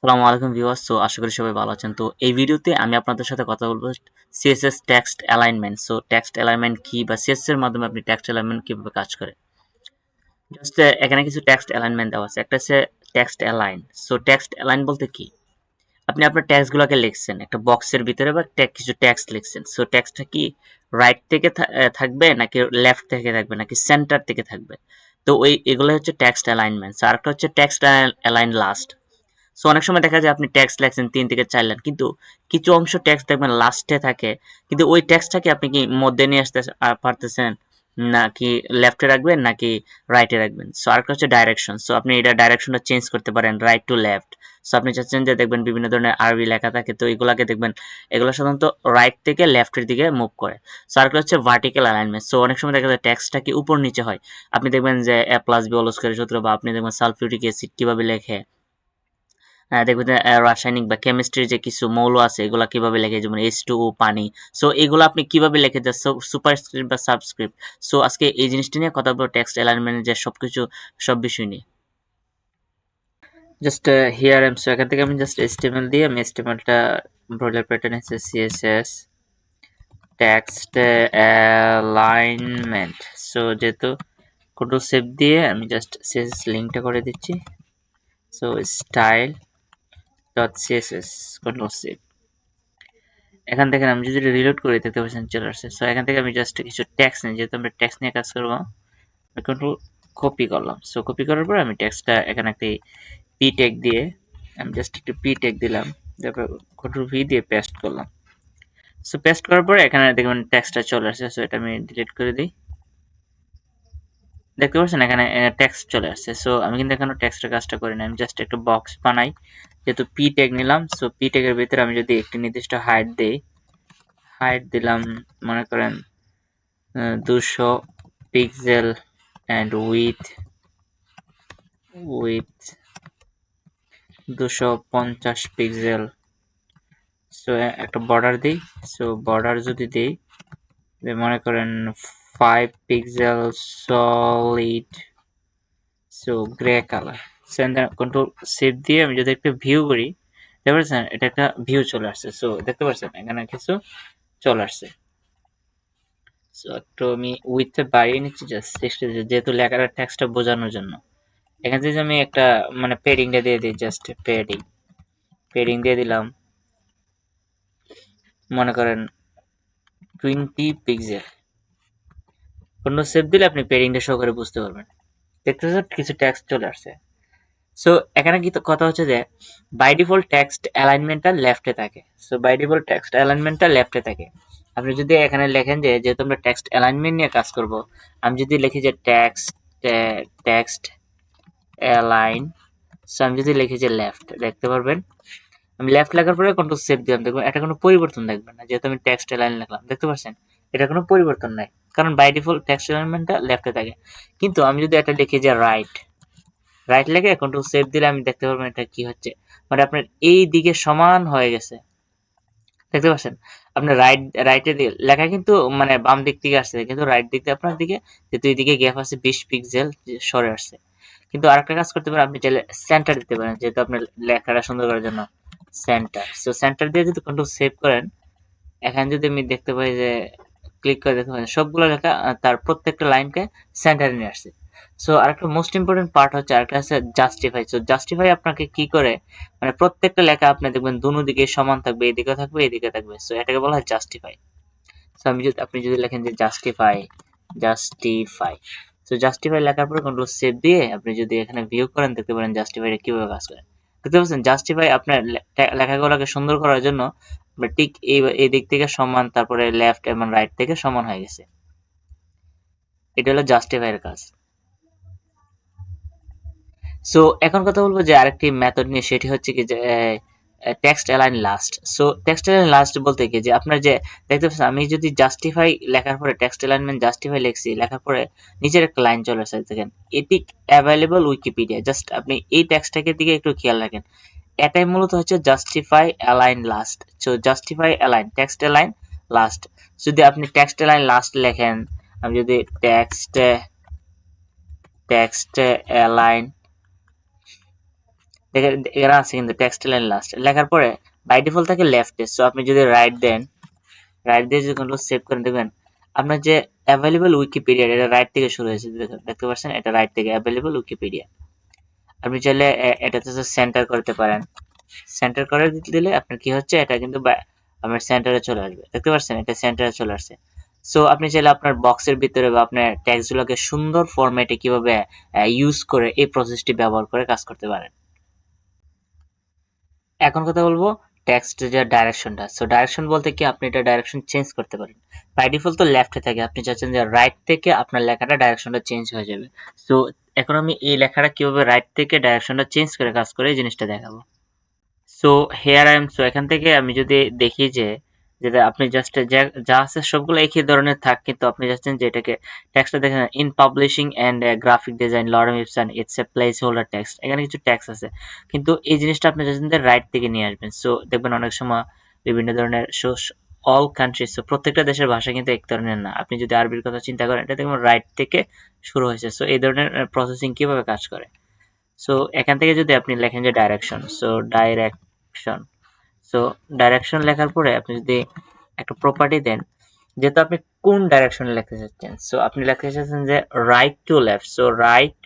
আসসালামু আলাইকুম ভিউয়ার্স। আশা করি সবাই ভালো আছেন। তো এই ভিডিওতে আমি আপনাদের সাথে কথা বলবো CSS text alignment. Text alignment কি বা সিএসএস এর মাধ্যমে আপনি টেক্সট অ্যালাইনমেন্ট কিভাবে কাজ করে। জাস্ট এখানে কিছু টেক্সট অ্যালাইনমেন্ট দেওয়া আছে। একটা হচ্ছে টেক্সট অ্যালাইন। টেক্সট অ্যালাইন বলতে কি, আপনি আপনার টেক্সটগুলোকে লিখছেন একটা বক্সের ভিতরে বা কিছু টেক্সট লিখছেন। টেক্সটটা কি রাইট থেকে থাকবে নাকি লেফট থেকে থাকবে নাকি সেন্টার থেকে থাকবে। তো এগুলো হচ্ছে টেক্সট অ্যালাইনমেন্ট। আরেকটা হচ্ছে টেক্সট অ্যালাইন লাস্ট। অনেক সময় দেখা যায় আপনি টেক্সট লেখছেন 3 থেকে 4 লাইন, কিন্তু কিছু অংশ টেক্সট দেখবেন লাস্টে থাকে, কিন্তু ওই টেক্সটটাকে আপনি কি মধ্যে নিয়ে আসতে পারতেছেন নাকি লেফটে রাখবেন নাকি রাইটে রাখবেন। আরেকটা হচ্ছে ডাইরেকশন। আপনি এটা ডাইরেকশনটা চেঞ্জ করতে পারেন রাইট টু লেফট। আপনি চাচ্ছেন যে দেখবেন বিভিন্ন ধরনের আরবি লেখা থাকে, তো এগুলাকে দেখবেন এগুলো সাধারণত রাইট থেকে লেফটের দিকে মুভ করে। আরেকটা হচ্ছে ভার্টিক্যাল অ্যালাইনমেন্ট। অনেক সময় দেখা যায় টেক্সটটা কি উপর নিচে হয়। আপনি দেখবেন যে a প্লাস বি হোল স্কয়ারের সূত্র, বা আপনি দেখবেন সালফিউরিক অ্যাসিড কিভাবে লেখে, দেখবেন যে রাসায়নিক বা কেমিস্ট্রির যে কিছু মৌল আছে এগুলা কিভাবে লেখে, যেমন H2O পানি। এগুলো আপনি কিভাবে লিখে যে সুপারস্ক্রিপ্ট বা সাবস্ক্রিপ্ট। আজকে এই জিনিসটা নিয়ে কথা বলবো, টেক্সট অ্যালাইনমেন্টের যে সবকিছু সব বিষয় নিয়ে। জাস্ট হিয়ার এম এখান থেকে আমি জাস্ট HTML দিয়ে আমি HTMLটা ব্রয়লার প্যাটার্ন আছে CSS টেক্সট অ্যালাইনমেন্ট। যেহেতু কন্ট্রোল সেভ দিয়ে আমি জাস্ট CSS লিঙ্কটা করে দিচ্ছি। Style dot CSS control save. এখান থেকে আমি যদি রিলোড করি দেখতে পাচ্ছেন চলে আসছে। এখান থেকে আমি জাস্ট কিছু টেক্সট নিই, যেহেতু আমরা টেক্সট নিয়ে কাজ করবো, কন্ট্রোল কপি করলাম। কপি করার পর আমি টেক্সটটা এখানে একটি পি ট্যাগ দিয়ে আমি জাস্ট একটু পি ট্যাগ দিলাম, তারপর কন্ট্রোল ভি দিয়ে পেস্ট করলাম। পেস্ট করার পর এখানে দেখবেন টেক্সটটা চলে আসছে। এটা আমি ডিলিট করে দিই। দেখতে পাচ্ছেন এখানে টেক্সট চলে আসছে। আমি কিন্তু এখানে টেক্সটের কাজটা করি না, আমি জাস্ট একটা বক্স বানাই। যেহেতু পি ট্যাগ নিলাম, পি ট্যাগের ভিতরে আমি যদি একটি নির্দিষ্ট হাইট দেই, হাইট দিলাম মনে করেন 200 পিক্সেল and width 250 পিক্সেল। একটা বর্ডার দিই। বর্ডার যদি দিই, মনে করেন 5 pixel solid, grey colour. Control save দিয়ে আমি যদি একটা ভিউ করি, দেখতে পাচ্ছেন এটা একটা ভিউ চলে আসছে। দেখতে পাচ্ছেন এখানে কিছু চলে আসছে। একটু আমি উইথে বাড়িয়ে নিচ্ছি জাস্ট 60, যেহেতু লেখার টেক্সটটা বোঝানোর জন্য। এখান থেকে আমি একটা মানে পেডিংটা দিয়ে দিই, জাস্ট পেডিং দিয়ে দিলাম মনে করেন 20 পিক্সেল। কোনো সেভ দিলে আপনি পেডিংটা শো করে বুঝতে পারবেন। দেখতে পাচ্ছেন কিছু টেক্সট চলে আসছে। এখানে কি কথা হচ্ছে যে বাই ডিফল্ট টেক্সট অ্যালাইনমেন্টটা লেফটে থাকে। বাই ডিফল্ট টেক্সট অ্যালাইনমেন্টটা লেফটে থাকে। আপনি যদি এখানে লেখেন যে যেহেতু আমরা টেক্সট অ্যালাইনমেন্ট নিয়ে কাজ করব, আমি যদি লিখি যে টেক্সট অ্যালাইন, আমি যদি লিখি যে লেফট, দেখতে পারবেন আমি লেফট লেখার পরে কন্ট্রোল সেভ দিলাম, দেখবেন এটা কোনো পরিবর্তন দেখবেন না, যেহেতু আমি টেক্সট অ্যালাইন লিখলাম। দেখতে পাচ্ছেন এটা কোনো পরিবর্তন নাই, কারণ বাই ডিফল্ট টেক্সট অ্যালাইনমেন্টটা লেফটে থাকে। কিন্তু আমি যদি এটা লিখি যে রাইট লেগে কন্ট্রোল সেভ দিলে আমি দেখতে পারবেন এটা কি হচ্ছে, মানে আপনার এই দিকে সমান হয়ে গেছে। দেখতে পাচ্ছেন আপনার রাইটে দিয়ে লেখা কিন্তু মানে বাম দিক থেকে আসছে, কিন্তু রাইট দিক দিয়ে আপনার দিকে, যেহেতু এইদিকে গ্যাপ আছে 20 পিক্সেল সরে আসছে। কিন্তু আরেকটা কাজ করতে পারেন, আপনি চাইলে সেন্টার দিতে পারেন, যেহেতু আপনার লেখাটা সুন্দর করার জন্য সেন্টার। সেন্টার দিয়ে যদি কন্ট্রোল সেভ করেন, এখানে যদি আমি দেখতে পাই যে ক্লিক করে দেখতে পাই সবগুলো লেখা তার প্রত্যেকটা লাইনকে সেন্টারে নিয়ে আসছে। আরেকটা মোস্ট ইম্পর্টেন্ট পার্ট হচ্ছে, আরেকটা আছে জাস্টিফাই। জাস্টিফাই আপনাকে কি করে, মানে প্রত্যেকটা লেখা আপনি দেখবেন দুনো দিকে সমান থাকবে, এদিকে থাকবে এদিকে থাকবে। এটাকে বলা হয় জাস্টিফাই। আপনি যদি লেখেন যে জাস্টিফাই, জাস্টিফাই লেখার পরে কন্ট্রোল সেভ দিয়ে আপনি যদি এখানে ভিউ করেন, দেখতে পারেন জাস্টিফাইটা কিভাবে কাজ করে। দেখতে পাচ্ছেন জাস্টিফাই আপনার লেখাগুলোকে সুন্দর করার জন্য ঠিক এই দিক থেকে সমান, তারপরে লেফট এবং রাইট থেকে সমান হয়ে গেছে। এটা হলো জাস্টিফাই এর কাজ। এখন কথা বলবো যে আরেকটি মেথড নিয়ে, সেটি হচ্ছে কি যে text align last. Text align last বলতে কি, যে আপনার যে দেখতে পাচ্ছেন আমি যদি জাস্টিফাই লেখার পরে টেক্সট অ্যালাইনমেন্ট জাস্টিফাই লিখছি, লেখার পরে নিচের একটা লাইন চলে আসে, দেখেন এটি অ্যাভেলেবল উইকিপিডিয়া। জাস্ট আপনি এই টেক্সটটাকে দিকে একটু খেয়াল রাখেন, এটাই মূলত হচ্ছে justify align last. Justify align text align last. যদি আপনি টেক্সট অ্যালাইন লাস্ট লেখেন, আমি যদি টেক্সট অ্যালাইন এখানে আছে কিন্তু টেক্সট লাইন লাস্ট লেখার পরে বাই ডিফল্ট থাকে লেফটে। সো আপনি যদি রাইট দেন, রাইট দিয়ে যদি কন্ট্রোল সেভ করে দেখবেন আপনার যে অ্যাভেলেবল উইকিপিডিয়া এটা রাইট থেকে শুরু হয়েছে, দেখতে পাচ্ছেন এটা রাইট থেকে অ্যাভেলেবল উইকিপিডিয়া। আপনি চাইলে এটাতে সেন্টার করতে পারেন, সেন্টার করে দিলে আপনার কি হচ্ছে এটা কিন্তু আপনার সেন্টারে চলে আসবে, দেখতে পাচ্ছেন এটা সেন্টারে চলে আসছে। সো আপনি চাইলে আপনার বক্সের ভিতরে বা আপনার ট্যাক্সগুলোকে সুন্দর ফরম্যাটে কিভাবে ইউজ করে এই প্রসেসটি ব্যবহার করে কাজ করতে পারেন। এখন কথা বলবো টেক্সট যে ডাইরেকশনটা। সো ডাইরেকশন বলতে কি আপনি এটা ডাইরেকশন চেঞ্জ করতে পারেন। বাই ডিফল্ট তো লেফটে থাকে, আপনি চাচ্ছেন যে রাইট থেকে আপনার লেখাটা ডাইরেকশনটা চেঞ্জ হয়ে যাবে। সো এখন আমি এই লেখাটা কিভাবে রাইট থেকে ডাইরেকশনটা চেঞ্জ করে কাজ করে এই জিনিসটা দেখাবো। So here I am, so এখান থেকে আমি যদি দেখি যে যেটা আপনি জাস্ট যা আছে সবগুলো একই ধরনের থাক, কিন্তু আপনি চাচ্ছেন যে এটাকে টেক্সটটা দেখেন in publishing and graphic design lorem ipsum it's a placeholder text, এখানে কিছু টেক্সট আছে কিন্তু এই জিনিসটা আপনি চাচ্ছেন যে রাইট থেকে নিয়ে আসবেন। সো দেখবেন অনেক সময় বিভিন্ন ধরনের অল কান্ট্রিজ, সো প্রত্যেকটা দেশের ভাষা কিন্তু এক ধরনের না। আপনি যদি আরবির কথা চিন্তা করেন এটা দেখবেন রাইট থেকে শুরু হয়েছে। সো এই ধরনের প্রসেসিং কিভাবে কাজ করে। সো এখান থেকে যদি আপনি লেখেন যে direction, so direction, so direction লেখার পরে আপনি যদি একটা প্রপার্টি দেন, যেহেতু আপনি কোন ডাইরেকশনে লিখতে চাচ্ছেন, সো আপনি লিখতে চাচ্ছেন যে right to left, so right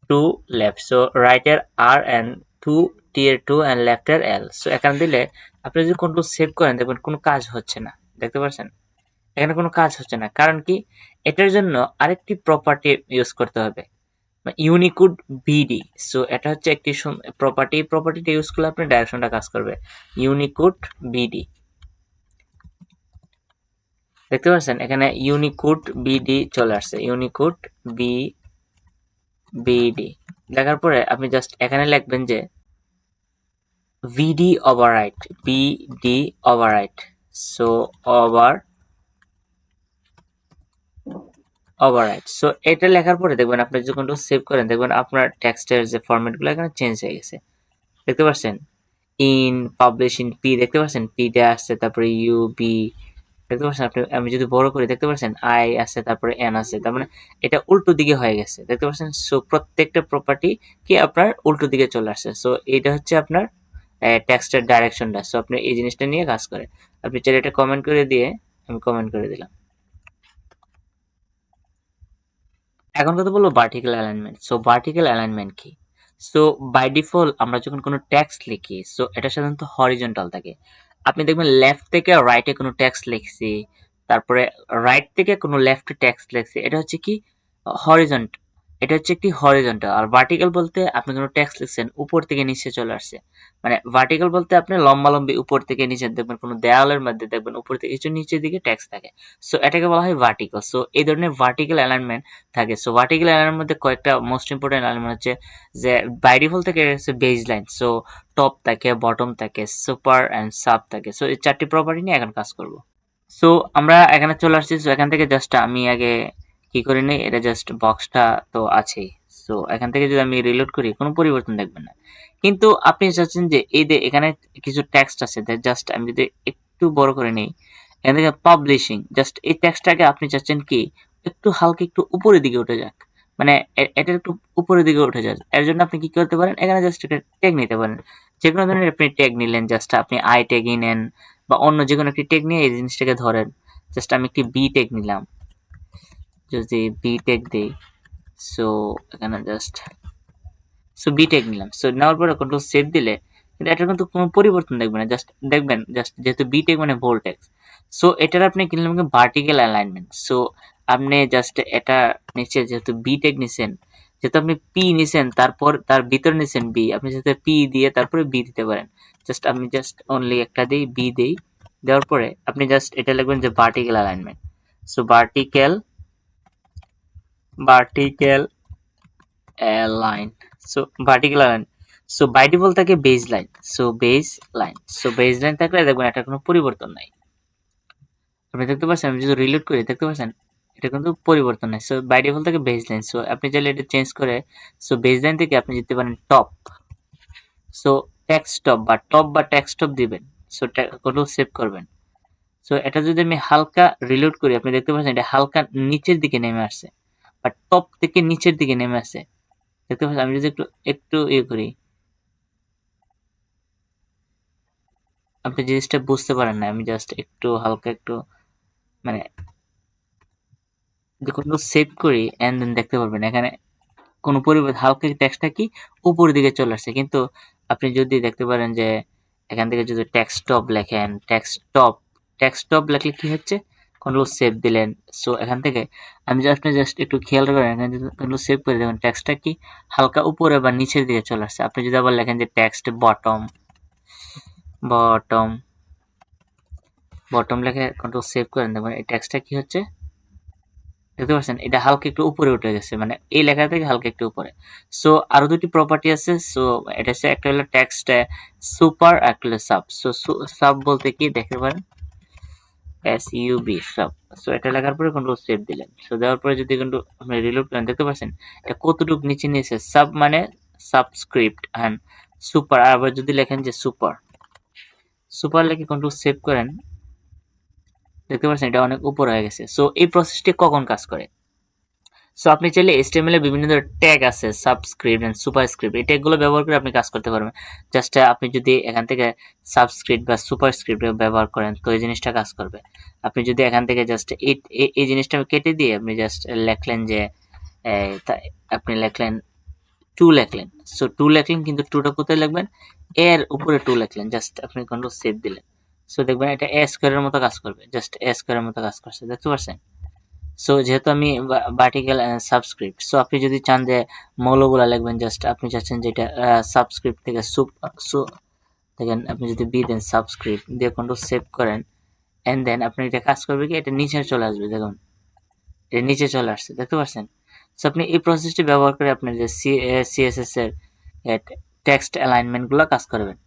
to left, so right এর আর এন্ড টু টি এর টু এন্ড লেফট এর এল। সো এখানে দিলে আপনি যদি কন্ট্রোল সেভ করেন দেখবেন কোনো কাজ হচ্ছে না, দেখতে পাচ্ছেন এখানে কোনো কাজ হচ্ছে না। কারণ কি, এটার জন্য আরেকটি প্রপার্টি ইউজ করতে হবে, ইউনিকোড বিডি। সো এটা হচ্ছে একটি প্রপার্টিটা ইউজ করলে আপনার ডাইরেকশনটা কাজ করবে, ইউনিকোড বিডি। দেখতে পাচ্ছেন এখানে ইউনিকোড বিডি চলে আসছে, ইউনিকোড বিডি লেখার পরে আপনি জাস্ট এখানে লিখবেন যে ভিডি ওভাররাইট, বিডি ওভাররাইট, সো ওভাররাইট। সো এটা লেখার পরে দেখবেন আপনি যখন সেভ করেন দেখবেন আপনার টেক্সটের যে ফরম্যাটগুলো এখানে চেঞ্জ হয়ে গেছে, দেখতে পাচ্ছেন ইন পাবলিশ ইন পি, দেখতে পাচ্ছেন পিটা আসছে, তারপরে ইউ বি, দেখতে পাচ্ছেন আপনি, আমি যদি বড় করি দেখতে পাচ্ছেন আই আছে তারপরে এন আছে, তার মানে এটা উল্টো দিকে হয়ে গেছে, দেখতে পাচ্ছেন। সো প্রত্যেকটা প্রপার্টি কি আপনার উল্টো দিকে চলে আসছে। সো এটা হচ্ছে আপনার টেক্সটের ডাইরেকশনটা। সো আপনি এই জিনিসটা নিয়ে কাজ করে আপনি চাইলে এটা কমেন্ট করে দিয়ে, আমি কমেন্ট করে দিলাম। এখন কথা বলবো vertical alignment. So vertical alignment কি? সো বাই ডিফল্ট আমরা যখন কোনো টেক্সট লিখি, সো এটা সাধারণত হরিজন্টাল থাকে। আপনি দেখবেন লেফট থেকে রাইটে কোনো টেক্সট লিখছি, তারপরে রাইট থেকে কোনো লেফটে টেক্সট লিখছি, এটা হচ্ছে কি হরিজন্ট, এটা হচ্ছে একটি হরিজন্টাল। আর ভার্টিক্যাল বলতে আপনি কোনো টেক্সট লিখছেন উপর থেকে নিচে চলে আসছে, মানে ভার্টিক্যাল বলতে আপনি লম্বালম্বি উপর থেকে নিচে, দেখবেন কোনো দেওয়ালের মধ্যে দেখবেন উপর থেকে কিছু নিচের দিকে টেক্সট থাকে, সো এটাকে বলা হয় ভার্টিক্যাল। সো এই ধরনের ভার্টিক্যাল অ্যালাইনমেন্ট থাকে। সো ভার্টিক্যাল অ্যালাইনমেন্টের মধ্যে কয়েকটা মোস্ট ইম্পর্টেন্ট অ্যালাইনমেন্ট হচ্ছে যে বাই ডিফল্ট থেকে হচ্ছে বেজ লাইন, সো টপ থাকে, বটম থাকে, সুপার এন্ড সাব থাকে। সো এই চারটি প্রপার্টি নিয়ে এখন কাজ করব। সো আমরা এখানে চলে আসছি। সো এখান থেকে জাস্ট আমি আগে কি করে নিই, এটা জাস্ট বক্সটা তো আছেই। সো এখান থেকে যদি আমি রিলোড করি কোনো পরিবর্তন দেখবেন না, কিন্তু আপনি চাচ্ছেন যে এই যে এখানে কিছু টেক্সট আছে, জাস্ট আমি যদি একটু বড় করে নিই, এখান থেকে পাবলিশিং, জাস্ট এই টেক্সটটাকে আপনি চাচ্ছেন কি একটু হালকা একটু উপরের দিকে উঠে যাক, মানে এটা একটু উপরের দিকে উঠে যাক। এর জন্য আপনি কি করতে পারেন, এখানে জাস্ট একটা ট্যাগ নিতে পারেন, যে কোনো ধরনের আপনি ট্যাগ নিলেন, জাস্ট আপনি আই ট্যাগই নেন বা অন্য যে কোনো একটি ট্যাগ নিয়ে এই জিনিসটাকে ধরেন। জাস্ট আমি একটি বি ট্যাগ নিলাম, যদি বি ট্যাগ দেই, সো এখানে জাস্ট সো বি ট্যাগ নিলাম। সো নেওয়ার পরে কন্ট্রোল সেভ দিলে কিন্তু এটা কিন্তু কোনো পরিবর্তন দেখবেন না, জাস্ট দেখবেন জাস্ট যেহেতু বি ট্যাগ মানে বোল্ড টেক্সট। সো এটার আপনি কিনলাম ভার্টিক্যাল অ্যালাইনমেন্ট। সো আপনি জাস্ট এটা নিচে যেহেতু বি ট্যাগ নিছেন, যেহেতু আপনি পি নিছেন তারপর তার ভিতরে নিছেন বি, আপনি যেহেতু পি দিয়ে তারপরে বি দিতে পারেন। জাস্ট আমি জাস্ট অনলি একটা দিই, বি দেই, দেওয়ার পরে আপনি জাস্ট এটা লিখবেন যে vertical alignment. So vertical line, so vertical line. So by default থাকে base line, so base line, so base line থাকলে দেখবেন এটা কোনো পরিবর্তন নাই। আপনি দেখতে পাচ্ছেন আমি যদি রিলোড করি দেখতে পাচ্ছেন এটা কিন্তু পরিবর্তন নাই। সো বাই ডিফল্ট থাকে বেজ লাইন। সো আপনি চাইলে এটা চেঞ্জ করে সো বেজ লাইন থেকে আপনি যেতে পারেন টপ, সো টেক্সট টপ বা টেক্সট টপ দিবেন। সো কন্ট্রোল সেভ করবেন। সো এটা যদি আমি হালকা রিলোড করি আপনি দেখতে পাচ্ছেন এটা হালকা নিচের দিকে নেমে আসছে, বা টপ থেকে নিচের দিকে নেমে আসছে, দেখতে পাচ্ছেন। আমি যদি একটু একটু ইয়ে করি, আপনি জিনিসটা বুঝতে পারেন না, আমি জাস্ট একটু হালকা একটু মানে যখন সেভ করি এন্ড দেন দেখতে পারবেন এখানে কোনো পরিবর্তন, হালকা টেক্সটটা কি উপরের দিকে চলে আসছে। কিন্তু আপনি যদি দেখতে পারেন যে এখান থেকে যদি টেক্সটপ লেখেন, টেক্সটপ লেখলে কি হচ্ছে, কন্ট্রোল সেভ দিলেন। সো এখান থেকে আমি জাস্ট একটু খেয়াল করেন, এখানে যদি কন্ট্রোল সেভ করে দেখুন টেক্সটটা কি হালকা উপরে বা নিচের দিকে চলে আসছে। আপনি যদি আবার লেখেন যে টেক্সট বটম বটম লেখে কন্ট্রোল সেভ করেন, দেখবেন এই টেক্সটটা কি হচ্ছে দেখতে পাচ্ছেন, এটা হালকা একটু উপরে উঠে গেছে, মানে এই লেখা থেকে হালকা একটু উপরে। সো আরো দুটি প্রপার্টি আছে। সো এটা হচ্ছে একটা হলো টেক্সট সুপার, একটা হলো সাব। সো সাব বলতে কি দেখতে পারেন সাব। সো এটা লেখার পরে কন্ট্রোল সেভ দিলেন। সো দেওয়ার পরে যদি কিন্তু আপনি রিলোড করেন দেখতে পাচ্ছেন এটা কতটুকু নিচে নিয়েছে। সাব মানে সাবস্ক্রিপ্ট এন্ড সুপার। আবার যদি লেখেন যে সুপার লিখে কন্ট্রোল সেভ করেন দেখতে পাচ্ছেন এটা অনেক উপর হয়ে গেছে। সো এই প্রসেসটি কখন কাজ করে? সো আপনি চাইলে HTML এর বিভিন্ন ধরনের ট্যাগ আছে, সাবস্ক্রিপ্ট এন্ড সুপারস্ক্রিপ্ট, এই ট্যাগগুলো ব্যবহার করে আপনি কাজ করতে পারবেন। জাস্ট আপনি যদি এখান থেকে সাবস্ক্রিপ্ট বা সুপারস্ক্রিপ্ট ব্যবহার করেন তো এই জিনিসটা কাজ করবে। আপনি যদি এখান থেকে জাস্ট এই জিনিসটা কেটে দিয়ে আপনি জাস্ট লেখলেন যে আপনি লেখলেন টু লেখলেন। সো টু লেখলেন, কিন্তু টুটা কোথায় লিখবেন, এর উপরে টু লেখলেন, জাস্ট আপনি কন্ট্রোল সেভ দিলেন। সো দেখবেন এটা এ স্কোয়ারের মতো কাজ করবে, জাস্ট এ স্কোয়ারের মতো কাজ করছে, দেখতে পাচ্ছেন? সো যেহেতু আমি ভার্টিক্যাল সাবস্ক্রিপ্ট, সো আপনি যদি চান যে মৌলগুলা লিখবেন, জাস্ট আপনি চাচ্ছেন যে এটা সাবস্ক্রিপ্ট থেকে দেখেন আপনি যদি বি দেন সাবস্ক্রিপ্ট দিয়ে কন্ট্রোল সেভ করেন এন্ড দেন আপনি এটা কাজ করবে কি, এটা নিচে চলে আসবে, দেখুন এটা নিচে চলে আসছে, দেখতে পাচ্ছেন? সো আপনি এই প্রসেসটি ব্যবহার করে আপনার যে CSS এর টেক্সট অ্যালাইনমেন্ট গুলো কাজ করবেন।